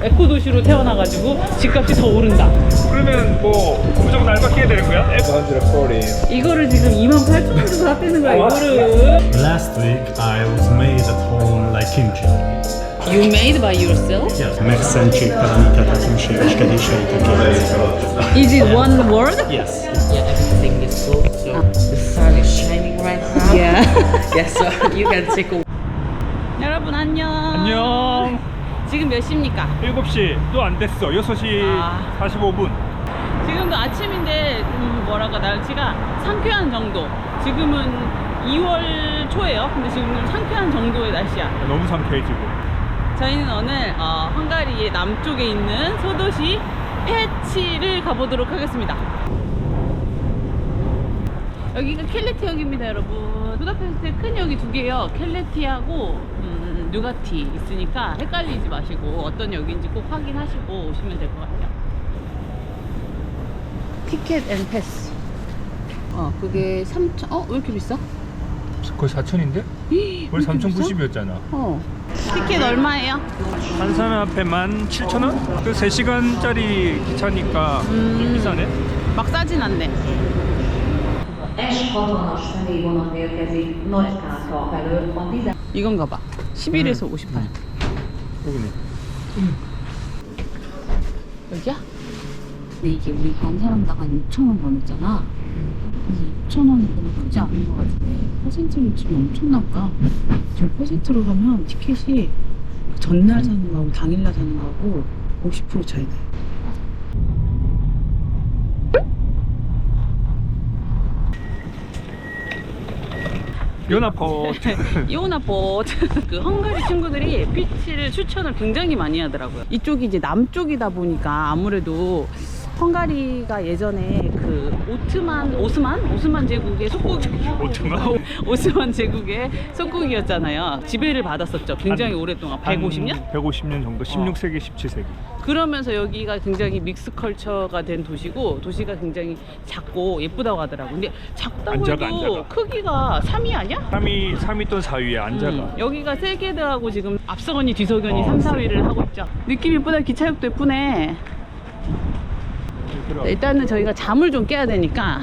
에코 도시로 태어나가지고 집값이 더 오른다. 그러면 뭐 무조건 알바끼게 되는 거야? 140. 이거를 지금 28,000원 주고 샀다는 거야, 이거를. Last week I was made at home like kimchi. You made by yourself? Yes. Megszentsék talanített hűségeskedéseit. Is it one word? Yes. Yeah, everything is full. So the sun is shining right now. Yeah. Yes, so you can take a 여러분 안녕. 안녕. 지금 몇 시입니까? 7시 또 안 됐어. 6시 아. 45분. 지금도 아침인데 뭐랄까 날씨가 상쾌한 정도. 지금은 2월 초예요. 근데 지금 상쾌한 정도의 날씨야. 너무 상쾌해 지금. 저희는 오늘 헝가리의 남쪽에 있는 소도시 페치를 가보도록 하겠습니다. 여기가 켈레티역입니다, 여러분. 부다페스트에 큰 역이 두 개요. 켈레티하고 누가티 있으니까 헷갈리지 마시고 어떤 역인지 꼭 확인하시고 오시면 될 것 같아요. 티켓 앤 패스. 그게 3,000. 왜 이렇게 비싸? 거의 4,000인데? 원래 3,090이었잖아. 티켓 얼마예요? 한 사람 앞에 17,000원? 그 3시간짜리 기차니까 좀 비싸네. 막 싸진 않네. S60-as személyvonat érkezik Nagykátra felől a 10. 이건가 봐. 11에서 58. 여기네. 여기야? 근데 이게 우리가 한 사람당 한 6,000원 더 냈잖아. 그래서 6,000원이 너무 크지 않은 것 같은데 퍼센트를 치면 엄청나 보다. 지금 퍼센트로 가면 티켓이 전날 사는 거하고 당일날 사는 거하고 50% 차이 나요. 연합포트. 이오나포트. 그 헝가리 친구들이 피치를 추천을 굉장히 많이 하더라고요. 이쪽이 이제 남쪽이다 보니까 아무래도 헝가리가 예전에 그 오스만 제국의 속국 오스만 제국의 속국이었잖아요. 지배를 받았었죠. 굉장히 오랫동안 150년? 150년 정도. 16세기, 17세기. 그러면서 여기가 굉장히 믹스 컬처가 된 도시고 도시가 굉장히 작고 예쁘다고 하더라고. 근데 작다고 안 작아, 해도 안 작아. 크기가 3위 아니야? 3위 또는 4위야. 안 작아. 여기가 세계대하고 지금 앞서거니 뒤서거니 3, 4위를 하고 있죠. 느낌 이쁘다. 기차역도 예쁘네. 네, 일단은 저희가 잠을 좀 깨야 되니까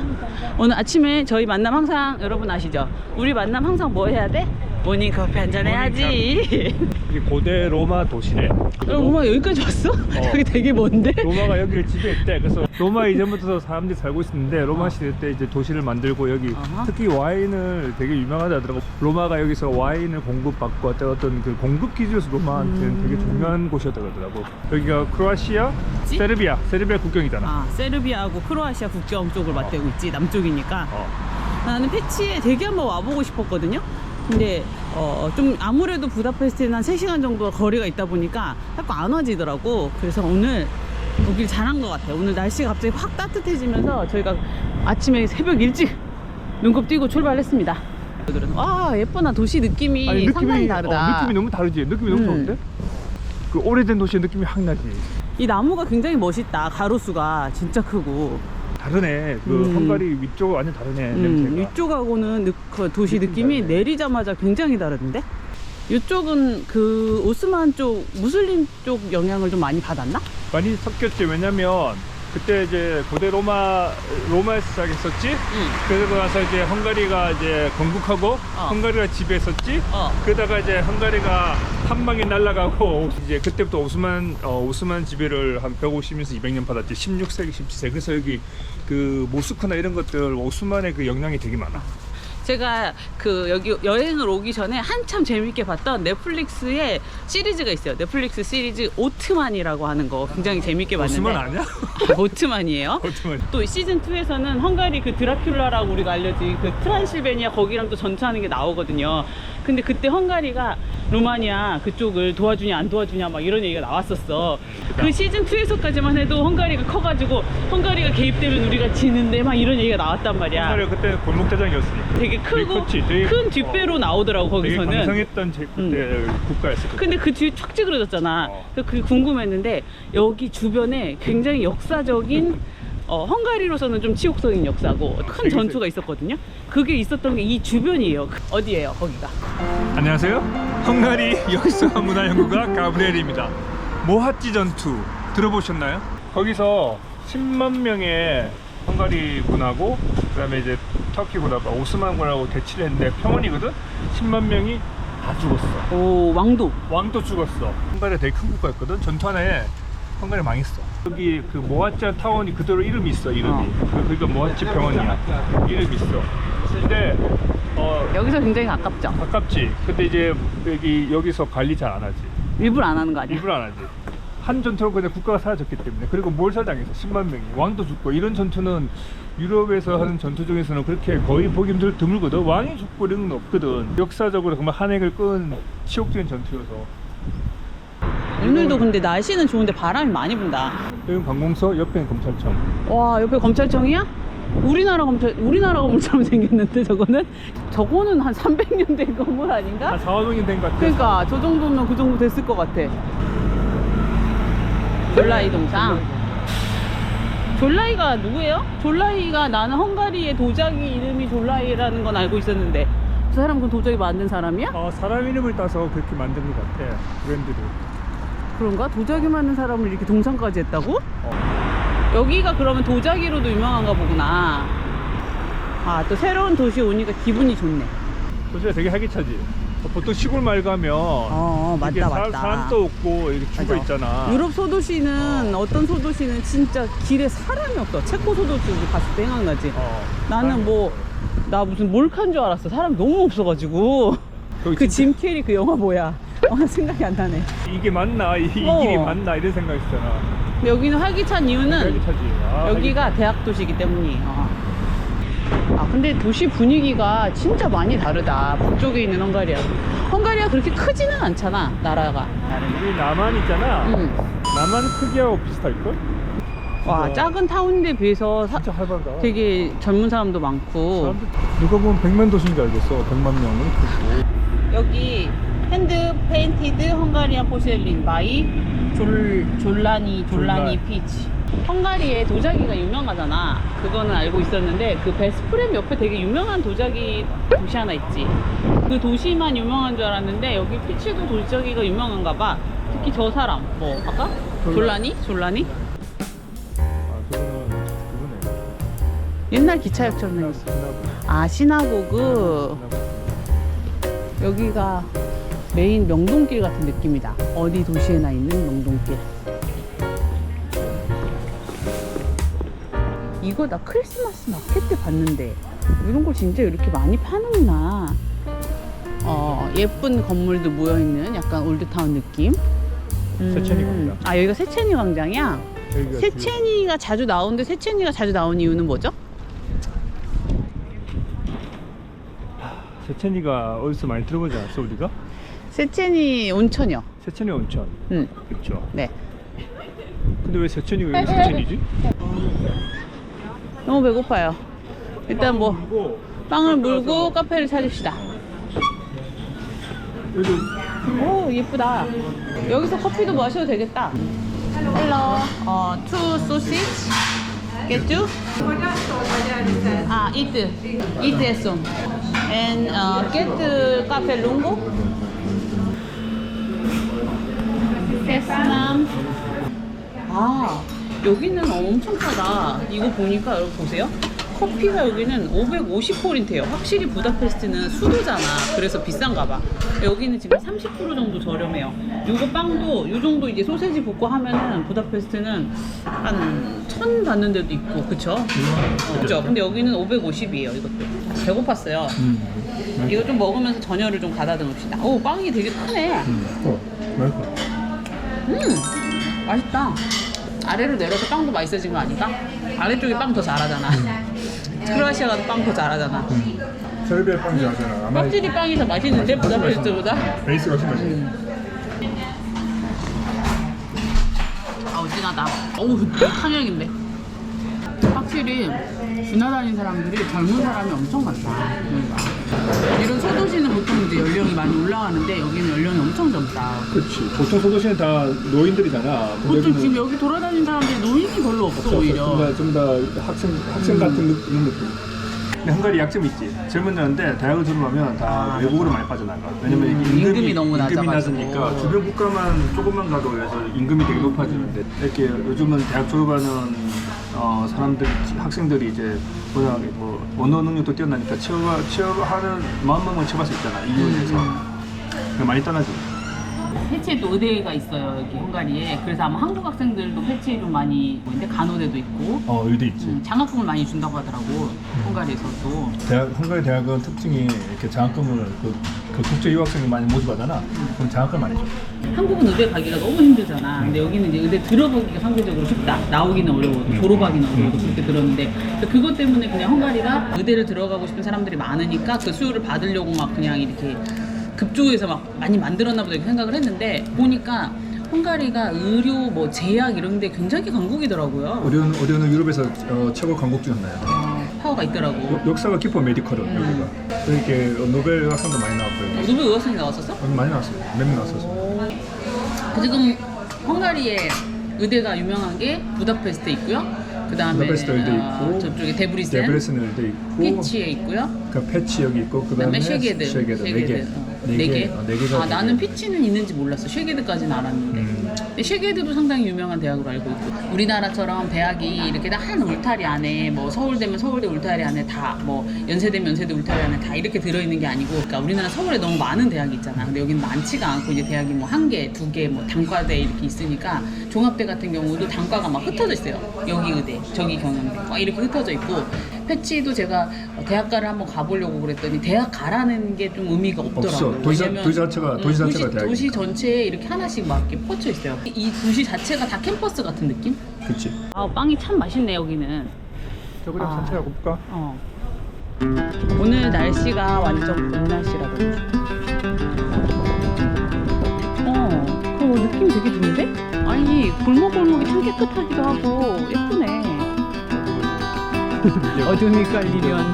오늘 아침에 저희 만남 항상 여러분 아시죠? 우리 만남 항상 뭐 해야 돼? 모닝커피 한잔 해야지. 이게 고대 로마 도시래. 로마 여기까지 왔어? 여기 되게 먼데? 로마가 여기를 지배했대. 그래서 로마 이전부터 사람들이 살고 있었는데 로마 시대 때 이제 도시를 만들고 여기 특히 와인을 되게 유명하다 하더라고. 로마가 여기서 와인을 공급받고 어떤 그 공급 기준에서 로마한테는 되게 중요한 곳이었다 그러더라고. 여기가 크로아시아, 세르비아 국경이잖아. 세르비아하고 크로아시아 국경 쪽을 맞대고 있지. 남쪽이니까. 나는 페치에 되게 한번 와보고 싶었거든요. 근데 좀 아무래도 부다페스트는 한 3시간 정도 거리가 있다 보니까 자꾸 안 와지더라고. 그래서 오늘 오길 잘한 것 같아요. 오늘 날씨가 갑자기 확 따뜻해지면서 저희가 아침에 새벽 일찍 눈곱 띄고 출발했습니다. 와 예쁘나. 도시 느낌이 상당히 다르다. 느낌이 너무 다르지. 느낌이 너무 좋은데? 그 오래된 도시의 느낌이 확 나지. 이 나무가 굉장히 멋있다. 가로수가 진짜 크고. 다르네. 그 헝가리 위쪽 완전 다르네. 냄새가. 이쪽하고는 그 도시 느낌이 내리자마자 굉장히 다른데? 이쪽은 그 오스만 쪽 무슬림 쪽 영향을 좀 많이 받았나? 많이 섞였지. 왜냐면 그때 이제 고대 로마에서 시작했었지. 그러고 나서 이제 헝가리가 이제 건국하고 헝가리가 지배했었지. 그러다가 이제 헝가리가 한 방에 날아가고 이제 그때부터 오스만 지배를 한 150에서 200년 받았지. 16세기, 17세기. 그래서 여기 그 모스크나 이런 것들 오스만의 그 영향이 되게 많아. 제가 그 여기 여행을 오기 전에 한참 재밌게 봤던 넷플릭스의 시리즈가 있어요. 넷플릭스 시리즈 오트만이라고 하는 거 굉장히 재밌게 봤는데. 오스만 아니야? 오트만이에요. 오트만. 또 시즌 2에서는 헝가리 그 드라큘라라고 우리가 알려진 그 트란실베니아 거기랑 또 전투하는 게 나오거든요. 근데 그때 헝가리가 루마니아 그쪽을 도와주냐 안 도와주냐 막 이런 얘기가 나왔었어. 그 시즌 2에서까지만 해도 헝가리가 커가지고 헝가리가 개입되면 우리가 지는데 막 이런 얘기가 나왔단 말이야. 헝가리가 그때 골목대장이었으니까. 되게 크고 되게 큰 뒷배로 나오더라고 되게 거기서는. 강성했던 그때 국가였어. 근데 그 뒤에 촥 찌그러졌잖아. 그래서 그게 궁금했는데 여기 주변에 굉장히 역사적인 헝가리로서는 좀 치욕적인 역사고 큰 전투가 있었거든요. 그게 있었던 게 이 주변이에요. 어디예요 거기가? 안녕하세요. 헝가리 역사 문화연구가 가브리엘입니다. 모하치 전투 들어보셨나요? 거기서 10만 명의 헝가리 군하고 그다음에 이제 터키 군하고 오스만 군하고 대치를 했는데 평원이거든. 10만 명이 다 죽었어. 오, 왕도 죽었어. 헝가리가 되게 큰 국가였거든. 전투 하나에 헝가리 망했어. 여기 그 모하치 타운이 그대로 이름이 있어. 이름이. 그러니까 모하치 병원이야. 이름이 있어. 근데 여기서 굉장히 가깝죠? 가깝지. 근데 이제 여기서 관리 잘 안 하지. 일부러 안 하는 거 아니야? 일부러 안 하지. 한 전투로 그냥 국가가 사라졌기 때문에. 그리고 몰살당했어. 10만 명이. 왕도 죽고. 이런 전투는 유럽에서 하는 전투 중에서는 그렇게 거의 보기 드물거든. 왕이 죽고 이런 건 없거든. 역사적으로 정말 한 획을 끈 치욕적인 전투여서. 오늘도 근데 날씨는 좋은데 바람이 많이 분다. 여기는 관공서, 옆에는 검찰청. 와, 옆에 검찰청이야? 우리나라 건물처럼 생겼는데 저거는 한 300년 된 건물 아닌가? 한 4, 5년 된 것 같아. 그러니까 저 정도면 그 정도 됐을 것 같아. 졸라이 동상. 졸라이가 누구예요? 졸라이가 나는 헝가리의 도자기 이름이 졸라이라는 건 알고 있었는데 그 사람 그 도자기 만든 사람이야? 사람 이름을 따서 그렇게 만든 것 같아. 브랜드를. 그런가? 도자기 만든 사람을 이렇게 동상까지 했다고? 여기가 그러면 도자기로도 유명한가 보구나. 아, 또 새로운 도시 오니까 기분이 좋네. 도시가 되게 활기차지. 보통 시골 말 가면 이게 맞다. 사람도 없고 이렇게 죽어 있잖아. 유럽 소도시는 어떤 소도시는 진짜 길에 사람이 없어. 체코 소도시 우리 갔을 때 생각나지? 나는 나 무슨 몰카인 줄 알았어. 사람이 너무 없어가지고. 그 짐 캐리 그 영화 뭐야? 생각이 안 나네. 이게 맞나? 이 길이 맞나? 이런 생각했잖아. 근데 여기는 활기찬 이유는 활기차지. 여기가 대학 도시이기 때문이에요. 근데 도시 분위기가 진짜 많이 다르다. 북쪽에 있는 헝가리가 그렇게 크지는 않잖아, 나라가. 우리 남한 있잖아. 남한 크기하고 비슷할걸? 와, 작은 타운인데 비해서 진짜 활발하다. 되게 젊은 사람도 많고. 사람들 누가 보면 100만 도시인 줄 알겠어. 100만 명은 크고. 여기 핸드 페인티드 헝가리안 포셀린 바이 졸라니 피치. 헝가리에 도자기가 유명하잖아. 그거는 알고 있었는데 그 베스프렘 옆에 되게 유명한 도자기 도시 하나 있지. 그 도시만 유명한 줄 알았는데 여기 피치도 도자기가 유명한가 봐. 특히 저 사람 아까? 졸라니? 저거는 옛날 기차역처럼 생겼어. 시나고그. 여기가 메인 명동길 같은 느낌이다. 어디 도시에나 있는 명동길. 이거 나 크리스마스 마켓 때 봤는데 이런 거 진짜 이렇게 많이 파는구나. 예쁜 건물도 모여있는 약간 올드타운 느낌. 세첸이 광장. 여기가 세첸이 광장이야? 세첸이가 자주 나오는데 세첸이가 자주 나온 이유는 뭐죠? 세첸이가 어디서 많이 들어보지 않았어 우리가? 세첸이 온천이요. 세첸이 온천. 그렇죠. 네. 근데 왜 세첸이가 여기 세첸이지? 너무 배고파요. 일단 빵을 물고 카페를 찾읍시다. 오, 예쁘다. 여기서 커피도 마셔도 되겠다. Hello. Two sausage. Get two? Eat as soon. And get cafe lungo. 베트남. 여기는 엄청 싸다. 이거 보니까 여러분 보세요. 커피가 여기는 550포린트예요. 확실히 부다페스트는 수도잖아. 그래서 비싼가 봐. 여기는 지금 30% 정도 저렴해요. 요거 빵도 요 정도 이제 소세지 볶고 하면은 부다페스트는 한 1000 받는 데도 있고, 그쵸? 그쵸? 근데 여기는 550이에요, 이것도. 배고팠어요. 이거 좀 먹으면서 저녁을 좀 가다듬읍시다. 오, 빵이 되게 크네. 맛있다. 아래로 내려서 빵도 맛있어진 거 아닌가? 아래쪽에 빵 더 잘하잖아. 크로아시아가 빵 더 잘하잖아. 세르비아 빵이 잘하잖아. 확실히 빵이 더 맛있는데 부다페스트보다? 베이스가 훨씬 맛있네. 진하다. 어우, 탕약인데. 확실히 지나다니는 사람들이 젊은 사람이 엄청 많다. 그러니까. 이런 소도시는 보통 이제 연령이 많이 올라가는데 여기는 연령이 엄청 젊다. 그렇지. 보통 소도시는 다 노인들이잖아. 보통 지금 여기 돌아다니는 사람들이 노인이 별로 없어, 오히려. 좀 더 학생 같은 이런 느낌. 근데 헝가리 약점이 있지. 젊은이들한테 대학을 졸업하면 다 외국으로 많이 빠져나가. 왜냐면 이게 임금이 너무 낮아가지고. 낮으니까 주변 국가만 조금만 가도 그래서 임금이 되게 높아지는데 이렇게 요즘은 대학 졸업하는 사람들 학생들이 이제 워낙 뭐 언어 능력도 뛰어나니까 취업하는 마음먹으면 취업할 수 있잖아. 이유에서 많이 떠나지. 패치에 또 의대가 있어요 여기 헝가리에. 그래서 아마 한국 학생들도 패치에 좀 많이 있는데 간호대도 있고 의대 있지. 장학금을 많이 준다고 하더라고 헝가리에서도. 헝가리 대학은 특징이 이렇게 장학금을 그 국제 유학생을 많이 모집하잖아. 그럼 장학금 많이 줘. 한국은 의대 가기가 너무 힘들잖아. 근데 여기는 이제 의대 들어보기가 상대적으로 쉽다. 나오기는 어려워. 졸업하기는 어려워. 그렇게 들었는데 그것 때문에 그냥 헝가리가 의대를 들어가고 싶은 사람들이 많으니까 그 수요를 받으려고 막 그냥 이렇게 급조해서 막 많이 만들었나 보다 이렇게 생각을 했는데 보니까 헝가리가 의료 뭐 제약 이런 데 굉장히 강국이더라고요. 의료는 유럽에서 최고 강국 중 하나야. 파워가 있더라고. 역사가 깊어 메디컬은 여기가. 이렇게 노벨 의학상도 많이 나왔고요. 노벨 의학상이 나왔었어? 많이 나왔어요. 몇 명 나왔었어. 지금 헝가리의 의대가 유명한 게 부다페스트에 있고요. 그 다음에 부다페스트 의대 있고 저쪽에 데브리센, 데브레슨 의대 있고 피치에 있고요. 그 패치 여기 있고 그다음에 쉐게드 네 개. 아 나는 피치는 있는지 몰랐어. 쉐게드까지는 알았는데. 근데 쉐게드도 상당히 유명한 대학으로 알고 있고. 우리나라처럼 대학이 이렇게 다 한 울타리 안에 뭐 서울대면 서울대 울타리 안에 다 뭐 연세대면 연세대 울타리 안에 다 이렇게 들어있는 게 아니고, 그러니까 우리나라 서울에 너무 많은 대학이 있잖아. 근데 여기는 많지가 않고 이제 대학이 뭐 한 개, 두 개, 뭐 단과대 이렇게 있으니까 종합대 같은 경우도 단과가 막 흩어져 있어요. 여기 의대, 저기 경영대, 막 이렇게 흩어져 있고. 패치도 제가 대학가를 한번 가보려고 그랬더니 대학 가라는 게 좀 의미가 없더라고요. 없어. 도시 자체가 대학이니까. 도시 전체에 이렇게 하나씩 막 이렇게 뻗쳐 있어요. 이 도시 자체가 다 캠퍼스 같은 느낌? 그치. 아, 빵이 참 맛있네 여기는. 저거랑 아. 산책하고 볼까? 오늘 날씨가 완전 봄 날씨라던데. 그거 느낌 되게 좋은데? 아니 골목골목이 참 깨끗하기도 하고 예쁘네. 어둠이 깔리면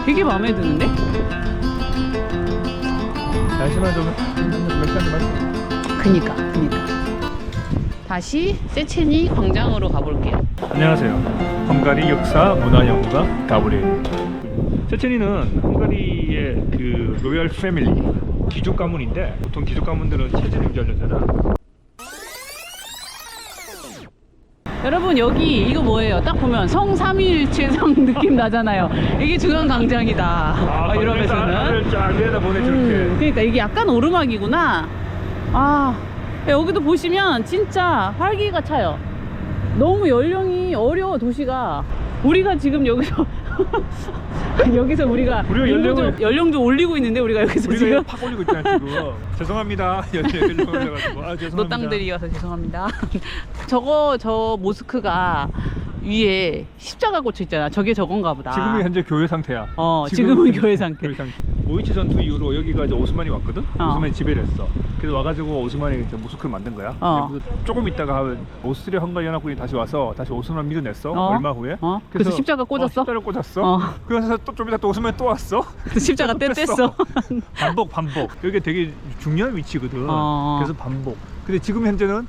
되게 마음에 드는데? 날씨만 좀 맥주 마시고. 그니까. 다시 세체니 광장으로 가볼게요. 안녕하세요. 헝가리 역사 문화연구가 가브리엘입니다. 세체니는 헝가리의 그 로얄 패밀리 귀족 가문인데, 보통 귀족 가문들은 체제를 유지하려잖아. 여러분 여기 이거 뭐예요? 딱 보면 성삼일체성 느낌 나잖아요. 이게 중앙광장이다. 유럽에서는. 쫙 위에다 보내줄게. 그러니까 이게 약간 오르막이구나. 여기도 보시면 진짜 활기가 차요. 너무 연령이 어려워 도시가. 우리가 지금 여기서 우리가 연령도 올리고 있는데 우리가 여기서 우리가 지금 팍 올리고 있잖아 지금. 죄송합니다. 연령 올려가지고. 죄송합니다. 노땅들이어서 죄송합니다. 저 모스크가 위에 십자가 꽂혀 있잖아. 저게 저건가 보다. 지금은 현재 교회 상태야. 지금은 교회 상태. 오이치 전투 이후로 여기가 이제 오스만이 왔거든. 어. 오스만이 지배를 했어. 그래서 와가지고 오스만이 이제 모스크를 만든 거야. 그래서 조금 있다가 오스트리아 헝가리 연합군이 다시 와서 다시 오스만 밀어냈어. 얼마 후에. 그래서 십자가 꽂았어? 십자가를 꽂았어. 그래서 또 좀 이따 또 오스만이 또 왔어. 그래서 십자가 뗐어. 반복. 여기 되게 중요한 위치거든. 그래서 반복. 근데 지금 현재는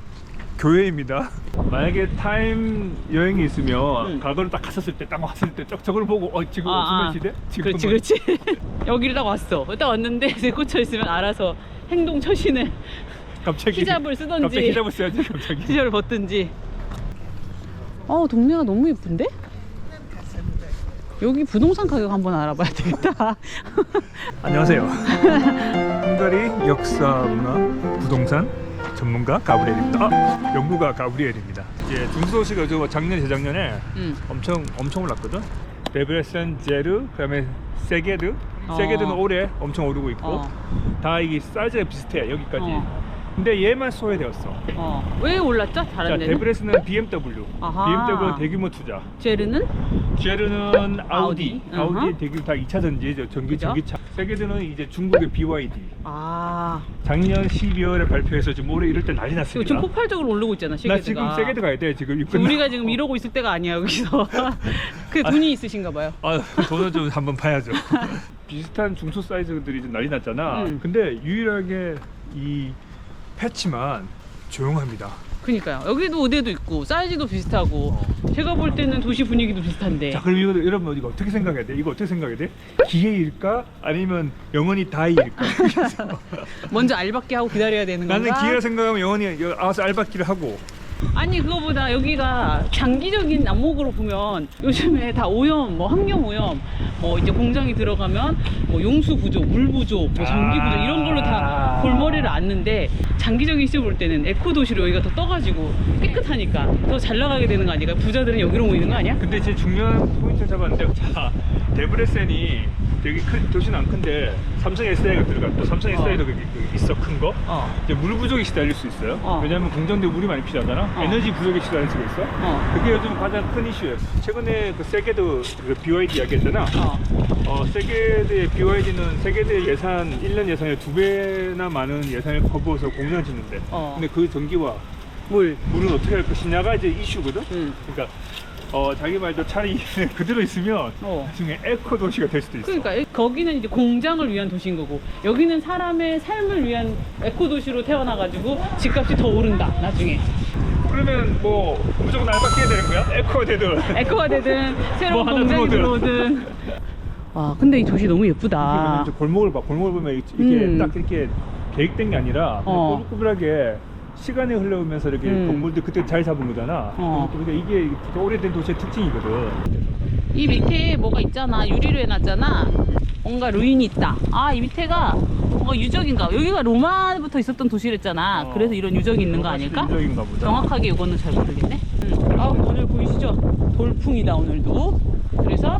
교회입니다. 만약에 타임 여행이 있으면 과거를 딱 갔었을 때, 딱 왔을 때 저걸 보고 지금 오스만 시대? 지금 그렇지. 여기를 딱 왔어. 딱 왔는데 이제 꽂혀 있으면 알아서 행동 처신을 갑자기 히잡을 쓰던지 갑자기 히잡을 써야지. 갑자기 히잡을 벗든지. 동네가 너무 예쁜데? 여기 부동산 가격 한번 알아봐야 되겠다. 안녕하세요. 헝가리 역사 문화 부동산 전문가 가브리엘입니다. 연구가 가브리엘입니다. 이제 중소도시가 작년 재작년에 엄청 올랐거든. 데브레센, 제르, 그다음에 세게드. 세게드는 올해 엄청 오르고 있고 다 이게 사이즈가 비슷해 여기까지. 근데 얘만 소외되었어. 왜 올랐죠? 다른 자, 데는? 데브레스는 BMW. 아하. BMW 대규모 투자. 제르는? 제르는 아우디. 아우디 대규모 다 2차 전지 전기차. 세게드는 이제 중국의 BYD. 작년 12월에 발표해서 지금 올해 이럴 때 난리 났습니다. 지금 폭발적으로 오르고 있잖아. 시계드가. 나 지금 세게드 가야 돼 지금. 우리가 지금 이러고 있을 때가 아니야 여기서. 그 돈이 있으신가 봐요. 돈을 좀 한번 봐야죠. 비슷한 중소 사이즈들이 좀 난리 났잖아. 근데 유일하게 이 패치만 조용합니다. 그니까요. 여기도 의대도 있고 사이즈도 비슷하고 제가 볼 때는 도시 분위기도 비슷한데. 자, 그럼 이거 여러분 이거 어떻게 생각해야 돼? 이거 어떻게 생각해야 돼? 기회일까? 아니면 영원히 다이일까? 먼저 알바끼 하고 기다려야 되는 건가? 나는 기회라 생각하면 영원히 알아서 알바끼를 하고. 아니 그거보다 여기가 장기적인 안목으로 보면 요즘에 다 오염, 뭐 환경 오염, 뭐 이제 공장이 들어가면 뭐 용수 부족, 물 부족, 뭐 전기 부족 이런 걸로 다 골머리를 앓는데 장기적인 시점 볼 때는 에코 도시로 여기가 더 떠가지고 깨끗하니까 더 잘 나가게 되는 거 아닐까? 부자들은 여기로 모이는 거 아니야? 근데 제일 중요한 포인트를 잡았는데, 자, 데브레센이 되게 큰 도시는 안 큰데 삼성 SDI가 들어가. 또 삼성 SDI도 여기 있어, 큰 거. 이제 물 부족에 시달릴 수 있어요. 왜냐면 공장대 물이 많이 필요하잖아. 에너지 부족에 시달릴 수가 있어. 그게 요즘 가장 큰 이슈예요. 최근에 그 세계도 그 BYD 이야기했잖아. 세계대의 BYD는 세계대 예산 1년 예산의 2배나 많은 예산을 커버해서 공장 짓는데. 근데 그 전기와 물은 어떻게 할 것이냐가 이제 이슈거든. 그러니까 자기 말도 차라리 그대로 있으면 나중에 에코 도시가 될 수도 있어. 그러니까 거기는 이제 공장을 위한 도시인 거고 여기는 사람의 삶을 위한 에코 도시로 태어나가지고 집값이 더 오른다 나중에. 그러면 뭐 무조건 알바끼야 되는 거야? 에코가 되든 에코가 되든 새로운 뭐 하나 공장이 들어오든. 들어오든. 와 근데 이 도시 너무 예쁘다. 이제 골목을 봐. 골목을 보면 이렇게 딱 이렇게 계획된 게 아니라 꾸불꾸불하게 시간이 흘러오면서 이렇게 건물들 그때 잘 잡은 거잖아. 그러니까 이게 오래된 도시의 특징이거든. 이 밑에 뭐가 있잖아. 유리로 해놨잖아. 뭔가 루인이 있다. 아 이 밑에가 뭔가 유적인가. 여기가 로마부터 있었던 도시랬잖아. 그래서 이런 유적이 있는 거 아닐까? 유적인가 보다. 정확하게 이거는 잘 모르겠네. 아 오늘 보이시죠? 돌풍이다 오늘도. 그래서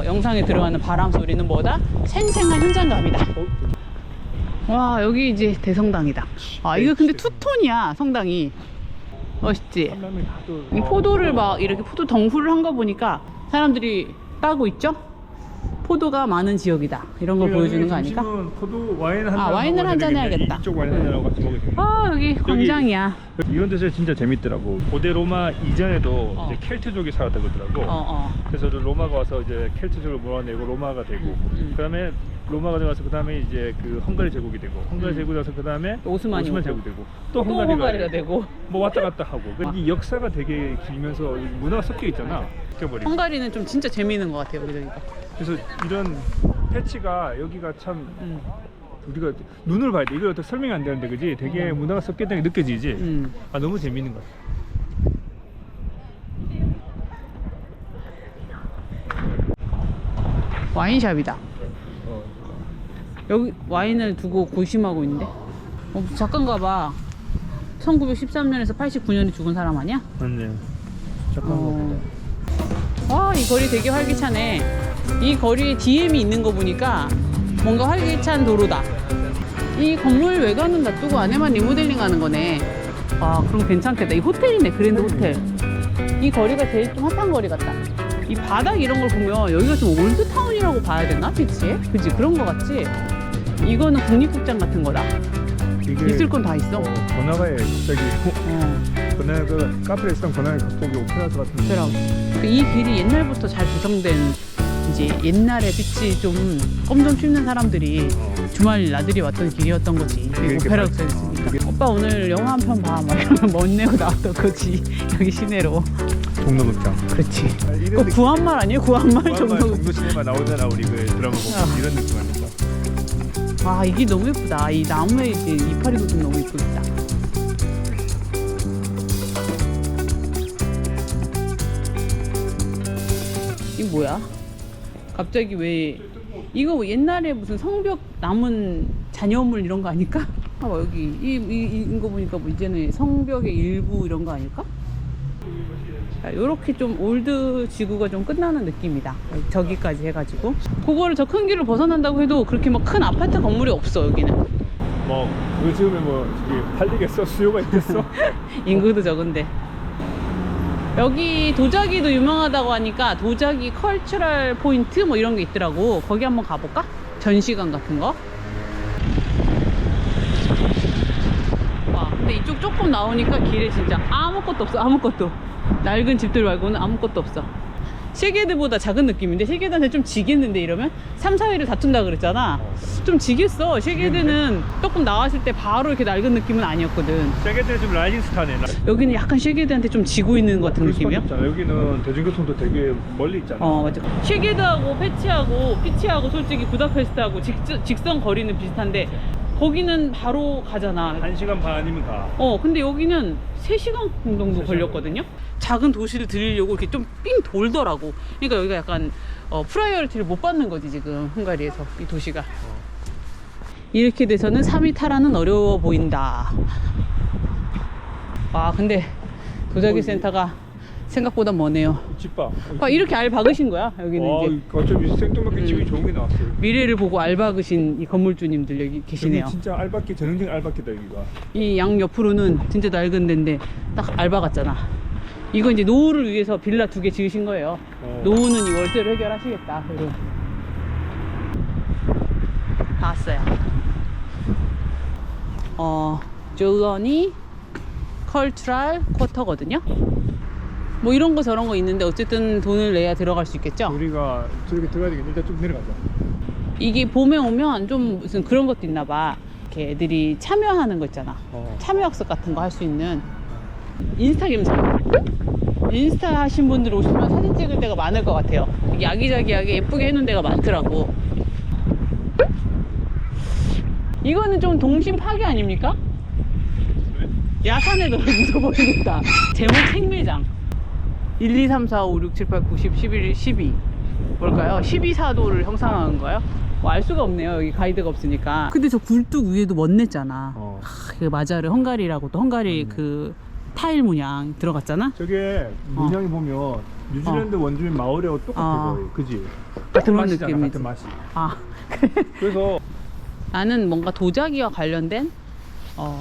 영상에 들어가는 바람 소리는 뭐다? 생생한 현장감이다. 와 여기 이제 대성당이다. 아 이거 근데 투톤이야 성당이. 멋있지? 이 포도를 막 이렇게 포도 덩굴을 한 거 보니까 사람들이 따고 있죠? 포도가 많은 지역이다 이런 걸 보여주는 거 아닐까? 포도 와인 한 잔. 와인을 한 잔 해야겠다. 이쪽 와인 한 잔하고 같이 먹으면 되겠네. 아 여기 광장이야. 이런 데서 진짜 재밌더라고. 고대 로마 이전에도 이제 켈트족이 살았다고 하더라고. 그래서 로마가 와서 이제 켈트족을 몰아내고 로마가 되고, 그다음에 로마가 들어가서 그다음에 이제 그 헝가리 제국이 되고, 헝가리 제국이 돼서 그다음에 오스만 제국이 되고, 또 헝가리가 되고 뭐 왔다 갔다 하고. 이 역사가 되게 길면서 문화가 섞여 있잖아. 섞여버리고. 헝가리는 좀 진짜 재미있는 것 같아요 여기가. 그래서 이런 패치가 여기가 참 우리가 눈을 봐야 돼. 이걸 어떻게 설명이 안 되는데, 그지? 되게 문화가 섞였다는 게 느껴지지. 아 너무 재밌는 것 같아. 와인샵이다. 여기 와인을 두고 고심하고 있는데. 작가인가 봐. 1913년에서 89년에 죽은 사람 아니야? 맞네. 잠깐만. 와, 이 거리 되게 활기차네. 이 거리에 DM이 있는 거 보니까 뭔가 활기찬 도로다. 이 건물 외관은 놔두고 안에만 리모델링 하는 거네. 와, 그럼 괜찮겠다. 이 호텔이네, 그랜드 호텔. 이 거리가 제일 좀 핫한 거리 같다. 이 바닥 이런 걸 보면 여기가 좀 올드타운이라고 봐야 되나? 피치에? 그치? 그런 거 같지? 이거는 국립극장 같은 거다. 있을 건 다 있어. 번화가에 갑자기 번화가 카페에 있던 번화가에 갑자기 오페라스 같은 오페라. 이 길이 옛날부터 잘 조성된 이제 옛날에 빛이 좀 껌 좀 씹는 사람들이 주말 나들이 왔던 길이었던 거지. 오페라 극장이었으니까. 오빠 오늘 영화 한 편 봐. 막 이러면 멋 내고 나왔던 거지. 여기 시내로. 종로극장. 그렇지. 그거 구한말 아니에요? 구한말 정도 정도. 시네마 나오잖아. 우리 그 드라마 보면 이런 느낌 아닐까? 아, 이 길 너무 예쁘다. 이 나무에 이제 이파리도 좀 너무 예쁘겠다. 이거 뭐야? 갑자기 왜 이거 옛날에 무슨 성벽 남은 잔여물 이런 거 아닐까? 아, 여기 이거 보니까 뭐 이제는 성벽의 일부 이런 거 아닐까? 이렇게 좀 올드 지구가 좀 끝나는 느낌이다. 저기까지 해가지고 그거를 저 큰 길을 벗어난다고 해도 그렇게 막 큰 아파트 건물이 없어 여기는. 뭐 그거 지으면 뭐 저기 팔리겠어? 수요가 있겠어? 인구도 적은데. 여기 도자기도 유명하다고 하니까 도자기 컬처럴 포인트 뭐 이런 게 있더라고. 거기 한번 가볼까? 전시관 같은 거. 와 근데 이쪽 조금 나오니까 길에 진짜 아무것도 없어. 아무것도. 낡은 집들 말고는 아무것도 없어. 쉐게드보다 작은 느낌인데 쉐게드한테 좀 지겠는데 이러면 3, 4위를 다툰다 그랬잖아. 좀 지겠어. 쉐게드는 조금 나왔을 때 바로 이렇게 낡은 느낌은 아니었거든. 쉐게드는 좀 라이징 스타네. 여기는 약간 쉐게드한테 좀 지고 있는 것 같은 느낌이야. 여기는 대중교통도 되게 멀리 있잖아. 맞아. 쉐게드하고 피치하고 솔직히 부다페스트하고 직선 거리는 비슷한데 거기는 바로 가잖아. 1시간 반이면 가. 근데 여기는 3시간 정도 걸렸거든요. 작은 도시를 들리려고 이렇게 좀 삥 돌더라고. 그러니까 여기가 약간 프라이어리티를 못 받는 거지 지금 헝가리에서 이 도시가. 이렇게 돼서는 3위 탈환은 어려워 보인다. 근데 도자기 센터가 생각보다 머네요. 집 봐. 이렇게 알 박으신 거야 여기는 이제. 어쩜 생뚱맞게 집이 좋은 게 나왔어요. 미래를 보고 알 박으신 이 건물주님들 여기 계시네요. 여기 진짜 알바끼 전형적인 알바끼다 여기가. 이 양 옆으로는 진짜 낡은 데인데 딱 알 박았잖아. 이거 이제 노후를 위해서 빌라 2개 지으신 거예요. 노후는 이 월세를 해결하시겠다. 그리고 다 왔어요. 졸러니 컬트럴 쿼터거든요. 뭐 이런 거 저런 거 있는데 어쨌든 돈을 내야 들어갈 수 있겠죠. 우리가 저렇게 들어가야 되겠네. 일단 좀 내려가자. 이게 봄에 오면 좀 무슨 그런 것도 있나 봐. 이렇게 애들이 참여하는 거 있잖아. 참여학습 같은 거 할 수 있는 인스타 겸사겸. 인스타 하신 분들 오시면 사진 찍을 데가 많을 것 같아요. 이게 아기자기하게 예쁘게 해놓은 데가 많더라고. 이거는 좀 동심 파괴 아닙니까? 야산에 너무 묻어버리겠다. 제목 생매장. 1, 2, 3, 4, 5, 6, 7, 8, 9, 10, 11, 12 뭘까요? 12사도를 형상하는 거예요? 알 수가 없네요. 여기 가이드가 없으니까. 근데 저 굴뚝 위에도 멋냈잖아. 그 마자르 헝가리라고 또 헝가리 그 타일 문양 들어갔잖아. 저게 문양이 보면 뉴질랜드 원주민 마을하고 똑같아 거의. 그지? 같은 그런 맛이잖아. 느낌이지. 같은 맛이. 그래. 그래서 나는 뭔가 도자기와 관련된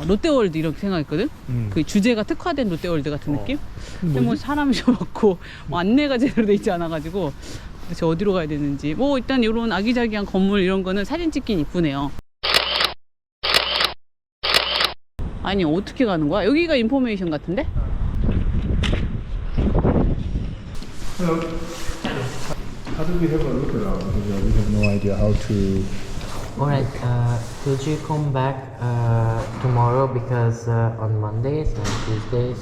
롯데월드 이렇게 생각했거든. 그 주제가 특화된 롯데월드 같은 느낌. 근데 뭐 사람이 좀 없고 안내가 제대로 돼 있지 않아가지고 도대체 어디로 가야 되는지. 뭐 일단 이런 아기자기한 건물 이런 거는 사진 찍긴 이쁘네요. 아니 어떻게 가는 거야? 여기가 인포메이션 같은데? Hello. How do we have a look around? Because we have no idea how to. Alright, could you come back tomorrow because on Mondays and Tuesdays,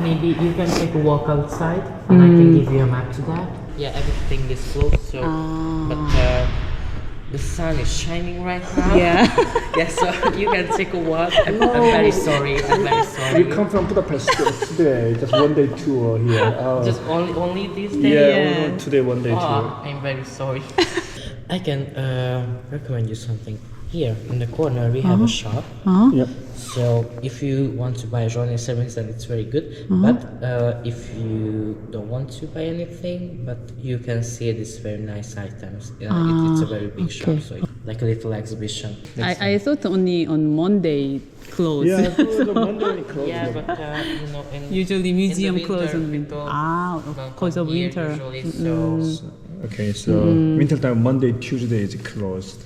maybe you can take a walk outside and I can give you a map to that. Yeah, everything is closed, so but the sun is shining right now. Yeah. Yeah, so you can take a walk. I'm very sorry. I'm very sorry. We come from Budapest today. Just one day tour here. Just only this day. Yeah, today one day tour. Oh, I'm very sorry. I can recommend you something. Here in the corner we have a shop. Yep. So if you want to buy a Johnny Sevens, then it's very good. But if you don't want to buy anything, but you can see these very nice items. It's a very big shop, so it's like a little exhibition. I thought only on Monday close. Yeah, the Monday closed. Yeah, but you know, Usually museum in the close on winter. Because of here winter. usually, so Okay, so winter time Monday, Tuesday is closed.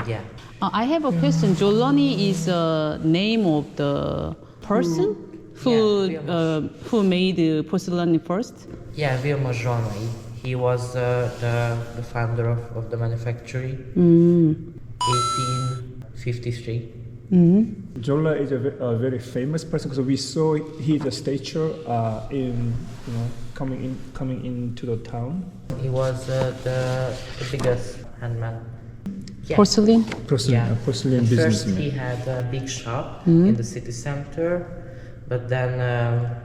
yeah. I have a question. Joloni is a name of the person who made porcelain first. Yeah, Vilmos Zsolnai. He was the founder of the manufactory. 1853. Jolla is a very famous person because we saw his statue in coming into the town. He was the biggest handman. Yeah. Porcelain? Yeah. Porcelain First, businessman. he had a big shop in the city center, but then,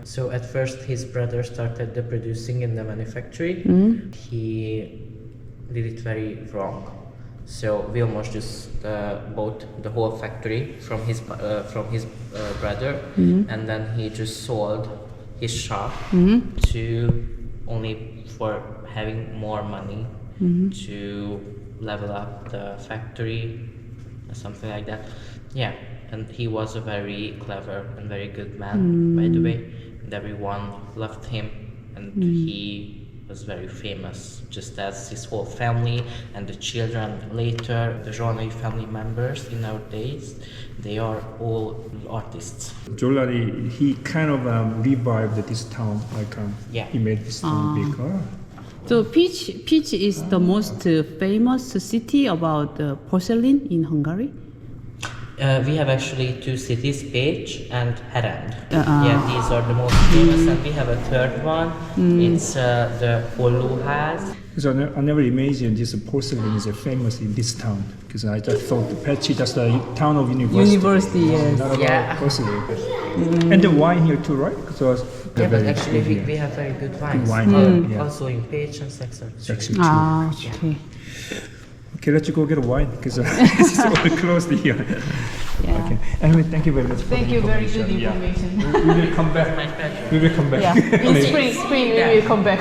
so at first his brother started the producing in the manufactory. He did it very wrong. So Vilmos just bought the whole factory from his brother, and then he just sold his shop to only for having more money to level up the factory or something like that. Yeah, and he was a very clever and very good man, by the way, and everyone loved him, and he was very famous, just as his whole family and the children later, the Zsolnai family members in our days, they are all artists. Giuliani, he kind of revived this town, like Yeah. he made this town big. So Pécs is the most famous city about porcelain in Hungary. We have actually two cities, Pécs and Herend. Yeah, these are the most famous, and we have a third one. It's the Hollóház. So I never imagined this porcelain is famous in this town because I just thought Pécs is just a town of university. University, yes. Not about Yeah. porcelain. And the wine here too, right? So Yeah, but actually we have very good wines. wine here, yeah. Also in Pécs and Szexard. Actually, Ah, okay. Okay, let's go get a wine because it's all closed here. Yeah. Okay. Anyway, thank you very much. Thank you, very good Yeah. information. We will come back. My pleasure. We will come back. Yeah, in spring we will come back.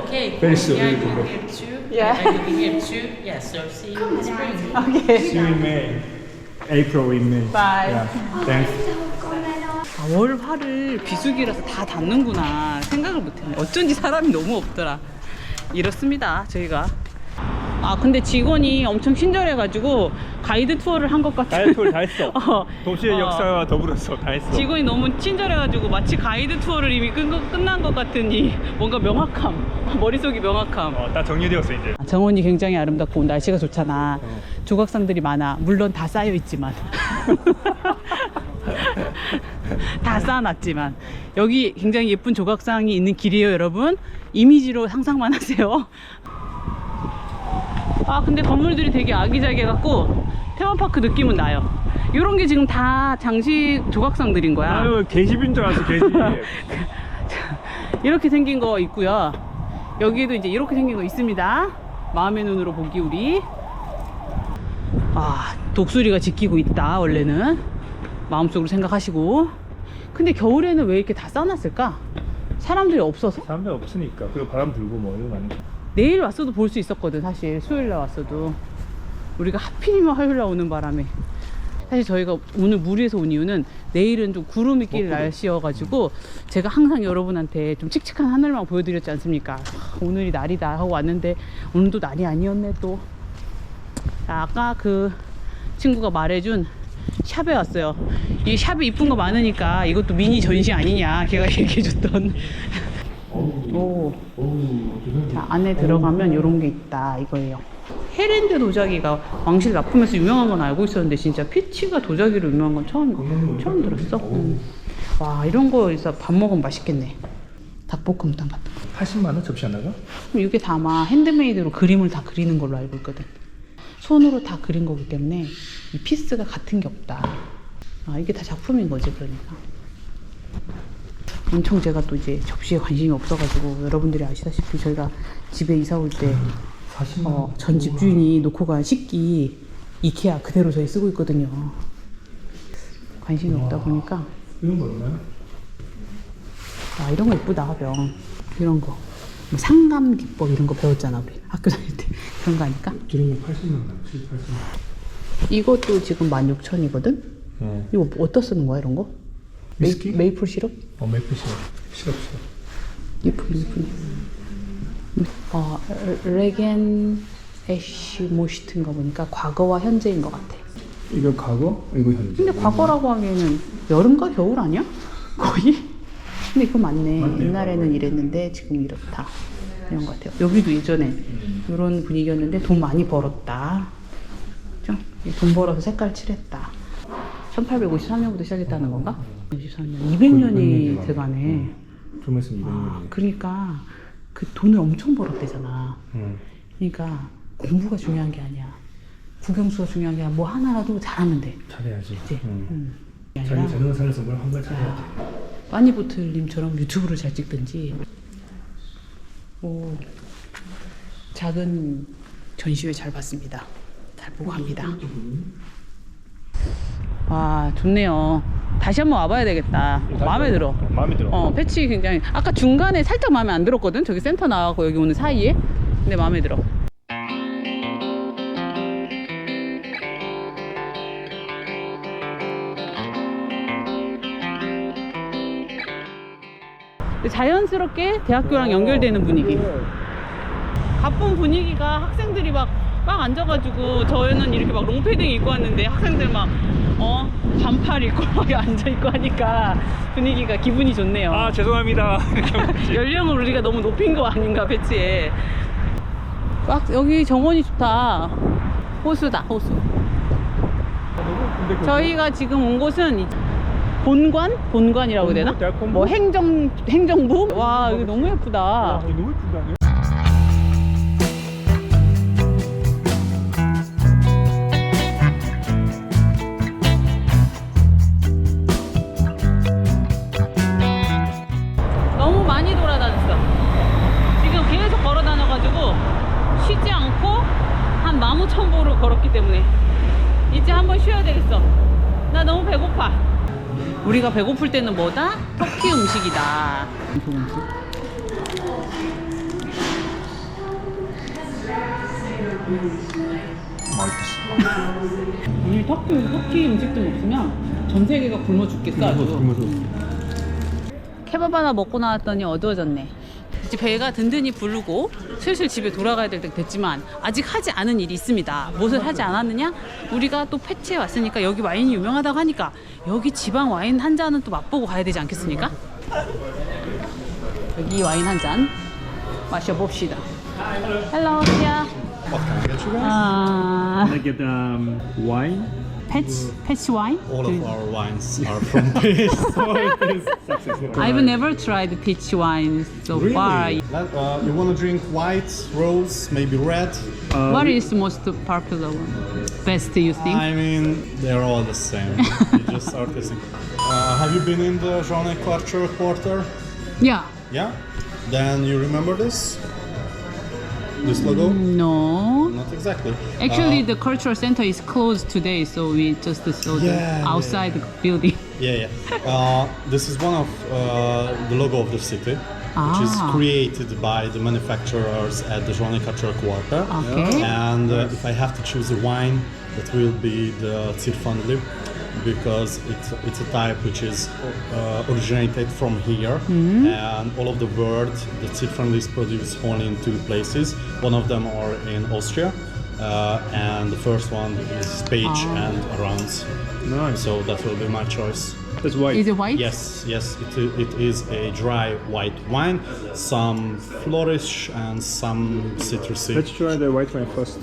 Okay. Very soon, Yeah, we I will will go. be here too. Yeah. I will be here too. Yeah, so see you in spring. Okay. See you in May. April in May. Bye. Yeah. Thanks. 아, 월, 화를 비수기라서 다 닫는구나 생각을 못했네. 어쩐지 사람이 너무 없더라. 이렇습니다 저희가. 아 근데 직원이 엄청 친절해가지고 가이드 투어를 한 것 같아. 가이드 투어를 다 했어. 어, 도시의 어. 역사와 더불어서 다 했어. 직원이 너무 친절해가지고 마치 가이드 투어를 이미 끝난 것 같으니 뭔가 명확함, 머릿속이 명확함. 다 정리되었어 이제. 정원이 굉장히 아름답고 날씨가 좋잖아. 조각상들이 많아. 물론 다 쌓여 있지만 다 쌓아놨지만 여기 굉장히 예쁜 조각상이 있는 길이에요 여러분. 이미지로 상상만 하세요. 아 근데 건물들이 되게 아기자기해갖고 테마파크 느낌은 나요. 이런 게 지금 다 장식 조각상들인 거야. 아유 계집인 줄 알았어 계집. 이렇게 생긴 거 있고요. 여기에도 이제 이렇게 생긴 거 있습니다. 마음의 눈으로 보기 우리. 아 독수리가 지키고 있다 원래는. 마음속으로 생각하시고. 근데 겨울에는 왜 이렇게 다 쌓아놨을까? 사람들이 없어서? 사람들 없으니까 그리고 바람 불고 뭐 이런 거 아니야. 내일 왔어도 볼 수 있었거든 사실. 수요일날 왔어도. 우리가 하필이면 화요일날 오는 바람에. 사실 저희가 오늘 무리해서 온 이유는 내일은 좀 구름이 낄 날씨여가지고 제가 항상 여러분한테 좀 칙칙한 하늘만 보여드렸지 않습니까? 오늘이 날이다 하고 왔는데 오늘도 날이 아니었네 또. 아까 그 친구가 말해준 샵에 왔어요. 이 샵에 이쁜 거 많으니까 이것도 미니 전시 아니냐 걔가 얘기해줬던. 오. 자, 안에 들어가면 이런 게 있다 이거예요. 헤렌드 도자기가 왕실 납품에서 유명한 건 알고 있었는데 진짜 피치가 도자기로 유명한 건 처음 들었어. 와 이런 거에서 밥 먹으면 맛있겠네. 닭볶음탕 같은 거. 80만 원 접시 하나가? 그럼 이게 다 아마 핸드메이드로 그림을 다 그리는 걸로 알고 있거든. 손으로 다 그린 거기 때문에 이 피스가 같은 게 없다. 아 이게 다 작품인 거지 그러니까. 엄청 제가 또 이제 접시에 관심이 없어가지고 여러분들이 아시다시피 저희가 집에 이사 올 때 전 집주인이 놓고 간 식기 이케아 그대로 저희 쓰고 있거든요. 관심이 없다 보니까. 이런 거 없나요? 아 이런 거 예쁘다 병. 이런 거 뭐 상감 기법 이런 거 배웠잖아 우리 학교 다닐 때. 그런 거 아닐까? 이런 거 80만 원, 80만 원. 이것도 지금 16,000이거든? 이거 어디다 쓰는 거야 이런 거? 위스키? 메이플 시럽? 메이플 시럽. 예쁘네. 레겐 애쉬 모시트인 거 보니까 과거와 현재인 것 같아. 이거 과거? 이거 현재. 근데 과거라고 하기에는 여름과 겨울 아니야? 거의? 근데 그거 맞네. 옛날에는 이랬는데 지금 이렇다. 이런 것 같아요. 여기도 예전에 이런 분위기였는데 돈 많이 벌었다. 그죠? 돈 벌어서 색깔 칠했다. 1853년부터 시작했다는 건가? 54년. 200년이 돼가네. 좀 있으면 200년이네. 그러니까 그 돈을 엄청 벌었대잖아. 그러니까 공부가 중요한 게 아니야. 국영수가 중요한 게 아니라 뭐 하나라도 잘하면 돼. 잘해야지. 그치? 자기 재능 살려서 뭘 한 걸 잘해야 돼. 빠니보틀님처럼 유튜브를 잘 찍든지. 오, 작은 전시회 잘 봤습니다. 잘 보고 갑니다. 와 좋네요. 다시 한번 와봐야 되겠다. 마음에 들어. 마음에 들어. 패치 굉장히 아까 중간에 살짝 마음에 안 들었거든. 저기 센터 나가고 여기 오는 사이에. 근데 마음에 들어. 자연스럽게 대학교랑 연결되는 분위기. 가쁜 분위기가 학생들이 막 앉아가지고 저희는 이렇게 막 롱패딩 입고 왔는데 학생들 막 반팔 입고 막 앉아있고 하니까 분위기가 기분이 좋네요. 아 죄송합니다. 연령을 우리가 너무 높인 거 아닌가 배치에. 막 여기 정원이 좋다. 호수다 호수. 저희가 지금 온 곳은 본관이라고 해야 되나? 대학본부? 뭐 행정부? 와 여기 너무 예쁘다. 너무 예쁘다. 너무 많이 돌아다녔어. 지금 계속 걸어 다녀가지고 쉬지 않고 한 15,000보를 걸었기 때문에 이제 한번 쉬어야 되겠어. 나 너무 배고파. 우리가 배고플 때는 뭐다? 터키 음식이다. 오늘 터키 음식도 먹으면 전 세계가 굶어 죽겠어 아주. 케밥 하나 먹고 나왔더니 어두워졌네. 이제 배가 든든히 부르고 슬슬 집에 돌아가야 될 때 됐지만 아직 하지 않은 일이 있습니다. 무엇을 하지 않았느냐? 우리가 또 패치에 왔으니까 여기 와인이 유명하다고 하니까 여기 지방 와인 한 잔은 또 맛보고 가야 되지 않겠습니까? 여기 와인 한 잔 마셔봅시다. 헬로, 야. What can I get you guys? 아, I get wine. 패치 와인? All of our wines are from Greece, so it is successful. I've never tried peach wine so far. You want to drink white, rose, maybe red? What is the most popular one? Best you think? I mean, they're all the same. You just start tasting. Have you been in the Jean Culture Quarter? Yeah. Yeah? Then you remember this? This logo? No. Not exactly. Actually, the cultural center is closed today, so we just saw the Yeah, outside the building. Yeah. This is one of the logo of the city, which is Ah. created by the manufacturers at the Jean Culture Quarter. Okay. And if I have to choose a wine, that will be the Zierpfandli, because it's a type which is originated from here, and all of the world the Zierpfandli is produced only in two places. One of them are in Austria, and the first one is Page and Arons. Nice. So that will be my choice. That's white. Is it white? Yes, it is a dry white wine, some flourish and some citrusy. Let's try the white wine first.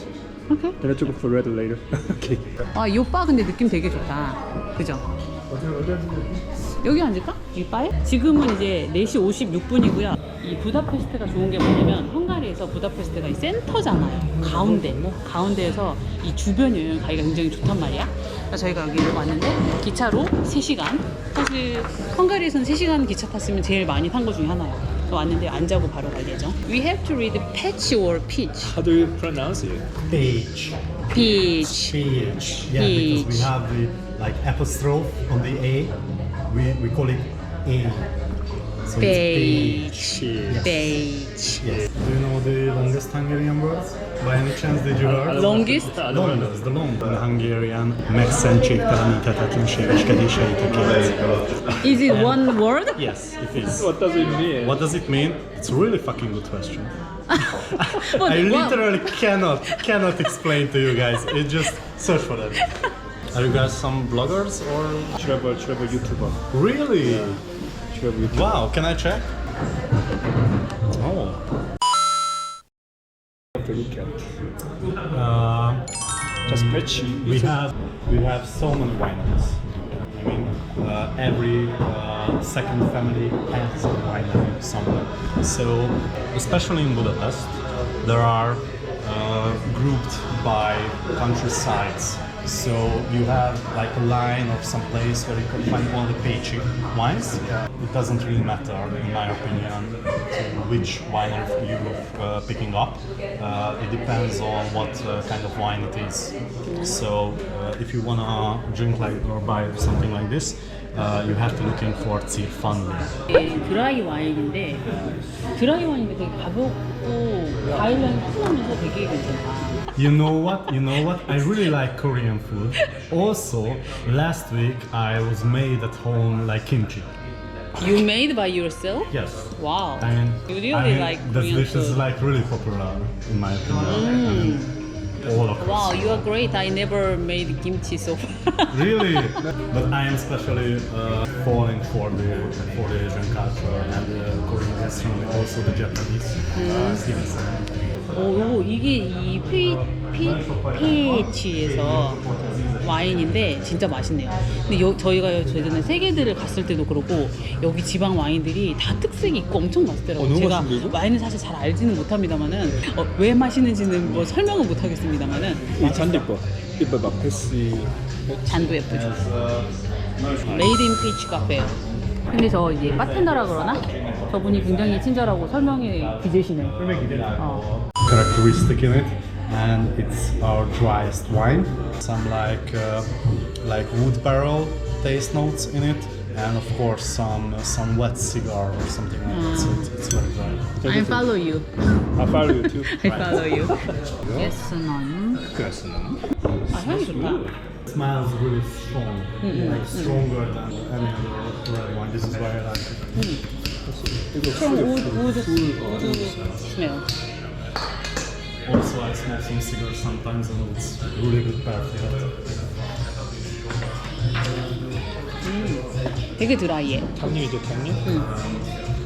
Okay. Then let's go for red later. Okay. 아, 이 오빠 근데 느낌 되게 좋다. 그죠? 여기 앉을까? 이 바에? 지금은 이제 4시 56분이고요. 이 부다페스트가 좋은 게 뭐냐면 헝가리에서 부다페스트가 이 센터잖아요. 가운데에서 이 주변 여행 가기가 굉장히 좋단 말이야. 그래서 저희가 여기를 왔는데 기차로 3시간. 사실 헝가리에서는 3시간 기차 탔으면 제일 많이 탄 것 중에 하나예요. 그래서 왔는데 안 자고 바로 갈 예정. We have to read peach or peach. How do you pronounce it? Page. Peach. Page. Yeah, Page. because we have the like apostrophe on the A. We call it A. So Page. it's page. Page. Yes. Do you know the longest Hungarian word? By any chance did you heard? Longest? Longest, the long. In Hungarian, megszentség-teleníthetetlenségeiket. Is it one word? Yes, it is. What does it mean? What does it mean? It's a really fucking good question. But I what- literally cannot explain to you guys. It just search for that. Are you guys some bloggers or Travel YouTuber. really? Travel YouTuber. Wow, can I check? Oh. Have to look at. Just patchy. We have so many wineries. I mean, every second family has a winery somewhere. So, especially in Budapest, there are grouped by countrysides. So you have like a line or some place where you can find all the peachy wines. It doesn't really matter, in my opinion, which winery you're picking up. It depends on what kind of wine it is. So if you wanna drink like or buy something like this, you have to looking for Zierpfandli. 드라이 와인인데 되게 가볍고 과일향이 풍부하면서 되게 괜찮다. You know what? I really like Korean food. Also, last week I was made at home like kimchi. You made by yourself? Yes. Wow. I mean, You really like this Korean dish is food. like really popular in my opinion. I mean, all across. Wow, you are great. I never made kimchi so far. Really, but I am especially falling for the Asian culture and the Korean gastronomy, also the Japanese. 오, 이게 이 페이치에서 와인인데 진짜 맛있네요. 근데 저희가 예전에 세계들을 갔을 때도 그렇고 여기 지방 와인들이 다 특색이 있고 엄청 맛있더라고요. 너무 제가 맛있는데, 이거? 와인을 사실 잘 알지는 못합니다만은 왜 맛있는지는 뭐 설명은 못하겠습니다만은 이 잔도 이뻐. 이뻐 막 패시. 잔도 예쁘죠. 메이드 인 피치 카페예요. 근데 저 이제 바텐더라 그러나? 저분이 굉장히 친절하고 설명이 기재시네. Characteristic in it, and it's our driest wine. Some like wood barrel taste notes in it, and of course some wet cigar or something like that. So it's very dry. I follow you. I follow you too. I follow you. Yes, none. 그랬으면. 아, 향이 좋다. It smells really strong, like stronger than any other red wine. This is why I like it. Strong wood smell. Also, I smoke some cigars sometimes, and it's really good perfume. 되게 드라이해. 탕류이죠 탕류.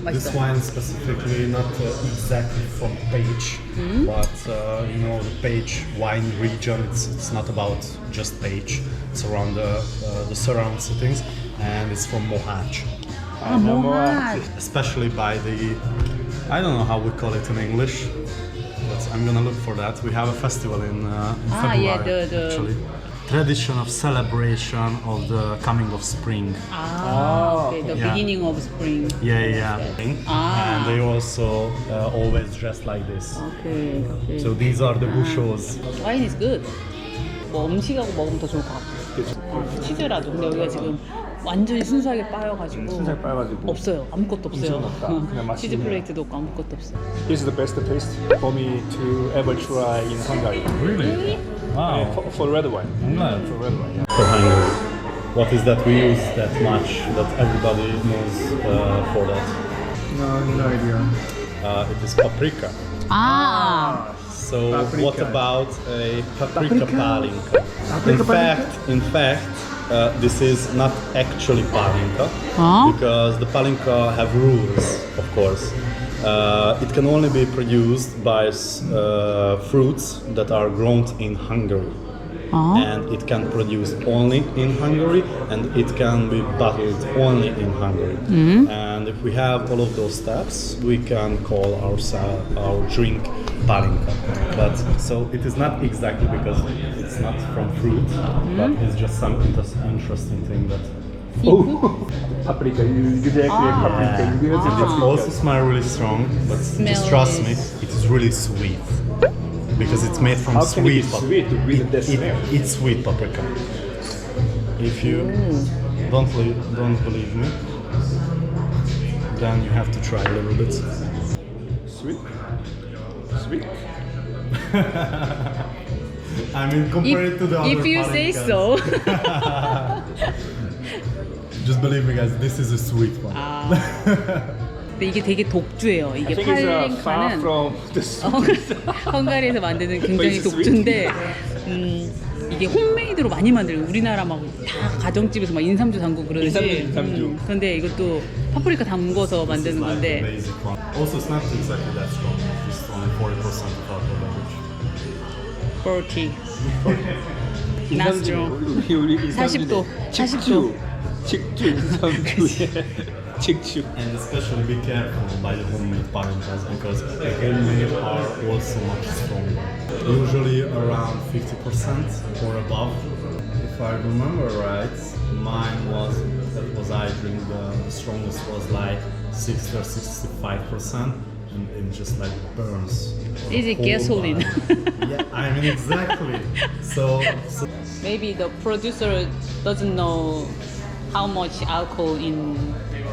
This 맛있어. wine specifically not exactly from Page, but you know the Page wine region. It's not about just Page. It's around the surround settings, and it's from Mohács. 아, 모핫. Especially by the, I don't know how we call it in English, but I'm gonna look for that. We have a festival in February yeah, the- actually. Tradition of celebration of the coming of spring. 아, okay, the Yeah. beginning of spring. Yeah. Ah. And they also always dress like this. Okay, okay. So these are the bushos. Wine is good. 뭐 음식하고 먹으면 더 좋을 것 같고. 치즈라도. 근데 여기가 지금 완전히 순수하게 빠여가지고. 순수하게 빠여가지고. 없어요. 아무것도 없어요. 인정은 없다. 그냥 맛있네. 치즈 플레이트도 없고 아무것도 없어. This is the best taste for me to ever try in Hungary. Really? Wow. For red wine. For red wine. For Hungary. What is that we use that much that everybody knows for that? No idea. It is paprika. 아, So Paprika. what about a paprika palinka? In fact, this is not actually palinka Huh? because the palinka have rules, of course. It can only be produced by fruits that are grown in Hungary. And it can produce only in Hungary, and it can be bottled only in Hungary. And if we have all of those steps, we can call our drink palinka. But so it is not exactly because it's not from fruit, but it's just some interesting thing that. Paprika. Exactly paprika. It also smells really strong, but just trust me, it is really sweet. Because it's made from How can it be sweet sweet to breathe that smell? It's sweet paprika. If you don't believe me, then you have to try a little bit. Sweet. Sweet. I mean, compare it to the other if you say palinkas. so. Just believe me, guys. This is a sweet one. 근데 이게 되게 독주예요. 이게 I think it's far 팔링카는 from the sweet. 헝가리에서 만드는 굉장히 But it's 독주인데 이게 홈메이드로 많이 만들고 우리나라 막 다 가정집에서 막 인삼주 담고 그러듯이 인삼주. 근데 이것도 파프리카 담궈서 만드는 Like the 건데 basic one. Also, it's not exactly that strong. It's only 40% of alcohol beverage. 40 Not strong. 우리 인삼주에 40도, 40도. 직주 인삼주에 직주. And especially be careful by the homemade palinkas because the homemade are also much stronger. Usually around 50% or above. If I remember right, mine that was I drink the strongest was like 60 or 65%, and it just like burns. Is it whole gasoline? body. Yeah, I mean exactly. So Maybe the producer doesn't know how much alcohol in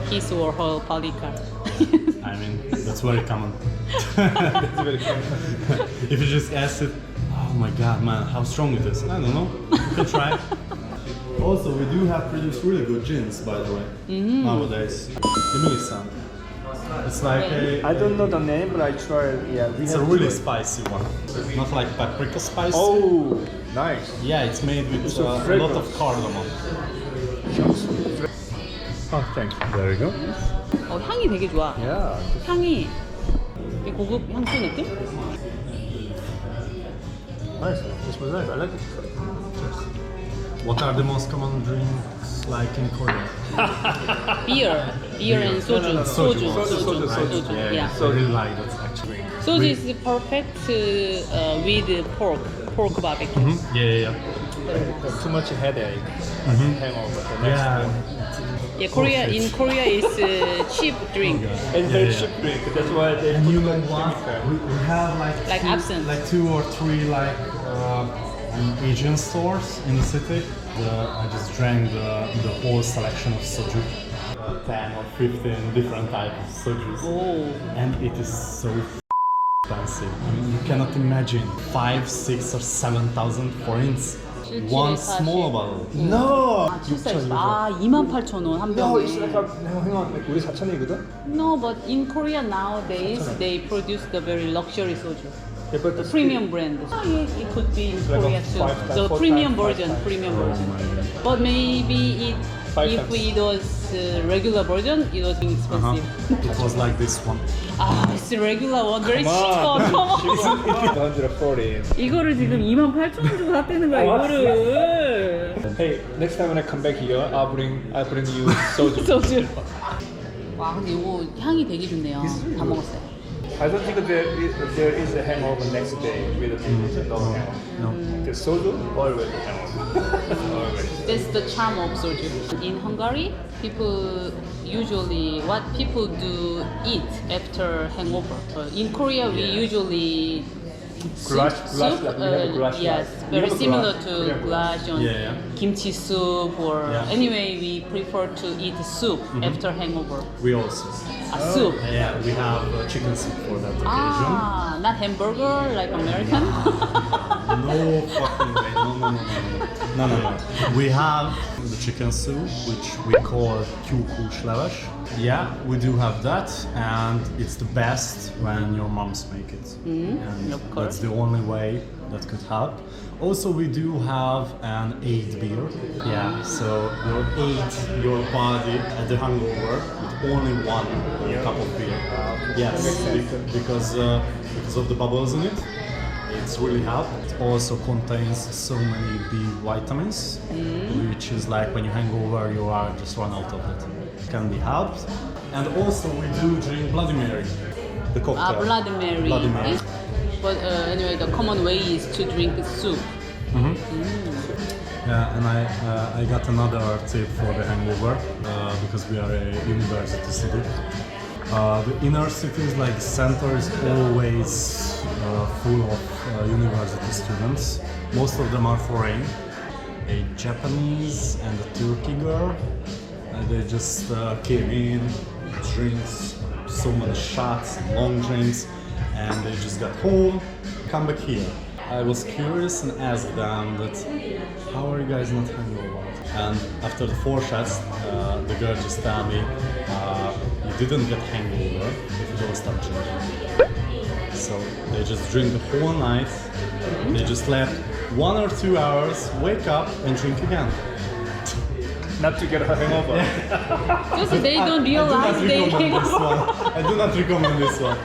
his or her paprika. I mean that's very common. It's very common. If you just ask it, oh my god, man, how strong it is? I don't know. You can try. Also, we do have produced really good gins, by the way, nowadays. The Milisan. It's like I don't know the name, but I tried. Yeah, it's a really spicy one. Not like paprika spice. Oh, nice. Yeah, it's made with It's a a lot fragrance. of cardamom. Oh, thanks. There you go. 향이 되게 좋아. Yeah. 향이 이 고급 향수 느낌? Nice. This was nice. I like it. What are the most common drinks like in Korea? Beer and soju. Soju. Soju. Yeah. I really like that actually. Soju is perfect with pork barbecue. Yeah. Too much headache. Hangover. The next Yeah. one. Yeah, Korea in Korea is cheap drink. And very cheap drink. That's why they And put you know like what? chemical. We have Like absinthe. like 2 or 3 like Asian stores in the city. I just drank the whole selection of soju. 10 or 15 different types of sojus. Oh. And it is so expensive. I mean, you cannot imagine 5, 6 or 7,000 forints. One small bottle. No! 아, 28,000원 한 No, it's 병에. like hang on. 우리 4,000원이거든. No, but in Korea nowadays they produce the very luxury soju. Yeah, but the Premium brand. It could be in like Korea a too. 5 times, The 4 premium times, 5 version, times. premium Oh version. my God. But maybe Five if times. it was regular version, it was expensive. It was like this one. 아, it's the regular one, very cheap. Come Come on. 140. 이거를 지금 28,000원 주고 샀다는 거야, 이거를. Hey, next time when I come back here, I'll bring you soju. 소주. 와, 근데 이거 향이 되게 좋네요. 다 먹었어요. I don't think there is a hangover next day with the no hangover. No. The soju always a hangover. Always. That's the charm of soju. In Hungary, people usually what people do eat after hangover. In Korea, we usually Goulash, like we have a goulash yes, like. We very have a similar goulash. to We have goulash on Yeah. kimchi soup or Yeah. anyway, we prefer to eat soup after hangover. We also. A soup. Yeah, we have chicken soup for that occasion. Ah, not hamburger like American. No fucking way. No. We have the chicken soup, which we call kyuku levash. Yeah, we do have that, and it's the best when your moms make it. And of course. that's the only way that could help. Also, we do have an aid beer. Yeah, so you aid your body at the hangover with only one cup of beer. Yes, because of the bubbles in it. It's really helped. It also contains so many B vitamins, which is like when you hangover, you are just run out of it. Can be helped. And also we do drink Bloody Mary, the cocktail. Bloody Mary. Bloody Mary. But anyway, the common way is to drink the soup. Yeah, and I got another tip for the hangover because we are a university city. The inner cities, like center, is always full of university students. Most of them are foreign. A Japanese and a Turkey girl. They just came in, drinks, so many shots, long drinks, and they just got home, come back here. I was curious and asked them that, how are you guys not hangover? And after the 4 shots, the girl just told me, you didn't get hangover if you don't stop drinking. So they just drink the whole night, they just left 1 or 2 hours, wake up and drink again. Not to get a hangover. Just they don't realize they I do not recommend this one.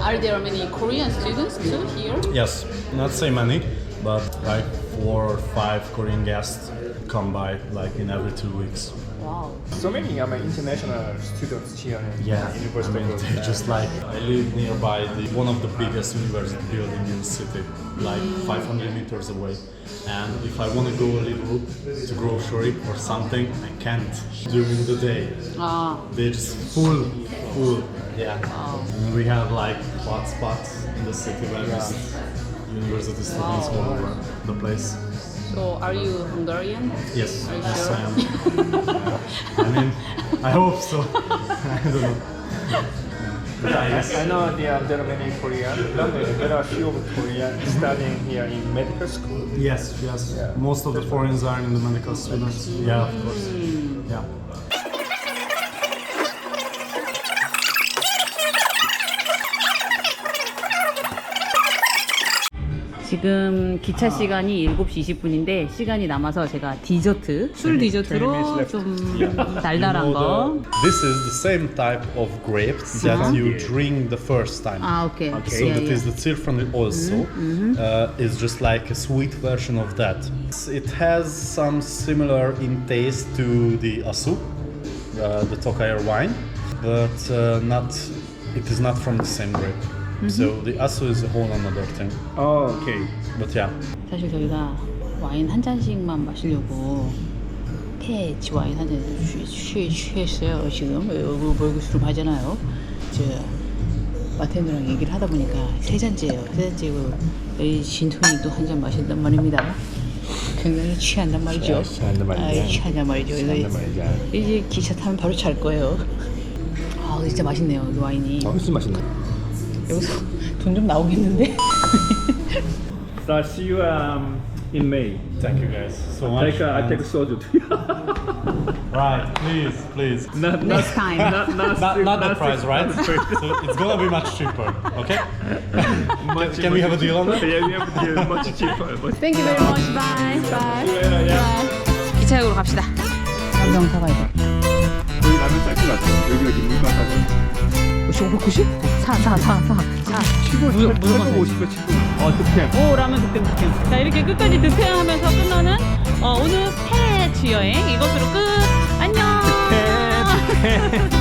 Are there many Korean students too here? Yes, not say many, but like 4 or 5 Korean guests come by like in every 2 weeks. Wow. So many international students here in Yeah, I University mean, of they just like, I live nearby one of the biggest university buildings in the city, like 500 meters away. And if I want to go a little to grocery or something, I can't during the day. They're just full. Yeah. And we have like hot spots in the city where just university students all over the place. So are you Hungarian? Yes, Are you yes sure? I am. I mean, I hope so. I don't know. I know there are many Korean. There are few Korean studying here in medical school. Yes, yes. Most of the foreigners are in the medical students. Yeah, of course. Yeah. 지금 기차 시간이 7시 20분인데 시간이 남아서 제가 디저트, 술 디저트로 좀 달달한 거. This is the same type of grapes that you drink the first time. 아, 오케이. So that is the Zilfron also. Is just like a sweet version of that. It has some similar in taste to the Asu, the Tokayer wine, but not. It is not from the same grape. So the Asu is a whole another thing. Oh, okay. But yeah. 사실 저희가 와인 한 잔씩만 마시려고 패치 와인 한 잔 취했어요. 지금 월급수름 하잖아요. 저 마텐더랑 얘기를 하다 보니까 세 잔째예요. 세 잔째고 이 진통이 또 한 잔 마신단 말입니다. 굉장히 취한단 말이죠. 취한단 말이죠. 아, 취한단 말이죠. 이제 기차 타면 바로 잘 거예요. 아, 진짜 맛있네요. 이 와인이. 무슨 맛있네. 여기서 돈 좀 나오겠는데? So I'll see you in May. Thank you guys so much. I take soju to you. Right, please. Not Next time. Not the price, right? So it's gonna be much cheaper. Okay? Can we have a deal on that? Yeah, we have a deal. Much cheaper. But Thank you very much. Bye. Bye. yeah. 기차역으로 갑시다. 한병 사가야 돼. 여기 라면 쌀것 같아. 여기 물만 사서. 590? 사. 무조건 850원 치고. 득템. 오, 라면 득템. 자, 이렇게 끝까지 득템하면서 끝나는 오늘 패치 여행 이것으로 끝. 안녕. 득템.